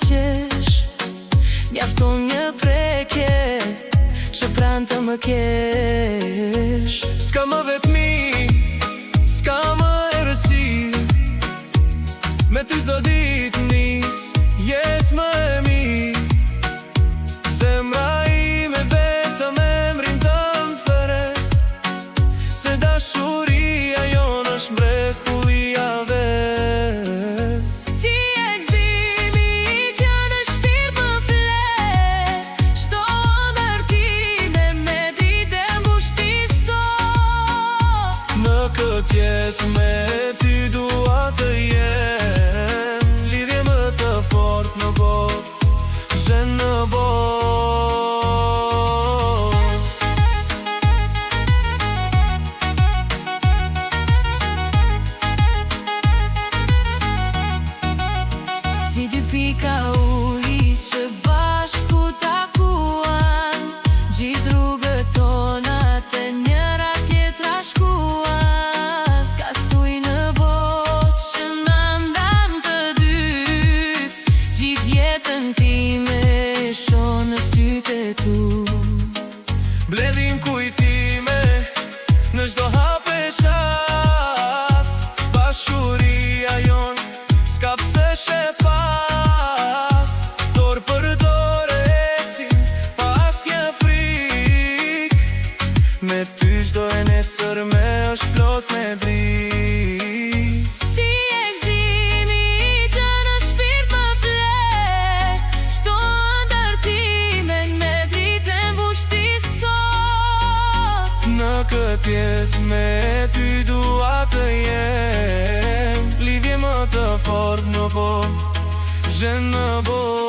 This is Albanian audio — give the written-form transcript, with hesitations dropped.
qesh, mjafton një preke që pranë të më kesh. S'ka më vetmi, s'ka më erësi, me ty s'do dit nis jet më e mirë. Zemra ime vetëm emrin të më theret, se dashuria jonë është mrekullia vet. Ti e gëzimi që në shpirt më fle, shto ndërtime me dite mbushti sot. Në këtë jetë me ty dua të jem, lidhje më të fort në botë, zhen në botë. Si dy pika uji që bashku takuan, gjithë rrugët tona të njëra tjetra shkuan. S'ka stuj në botë që na ndan të dyt, gjithë jetën time shoh në sytë e tu. Bledhin kujtime në çdo hap e qast, dashuria jon s'ka pse she pas. Dorë për dorë ecim pa asnjë frikë, me ty çdo e nesër me është plot me dritë. Ti e gëzimi që në shpirt më fle, shto ndërtimen me dite mbushti sot. Në këtë jetë me ty dua të jem, lidhje më të fort në botë, zhen në botë.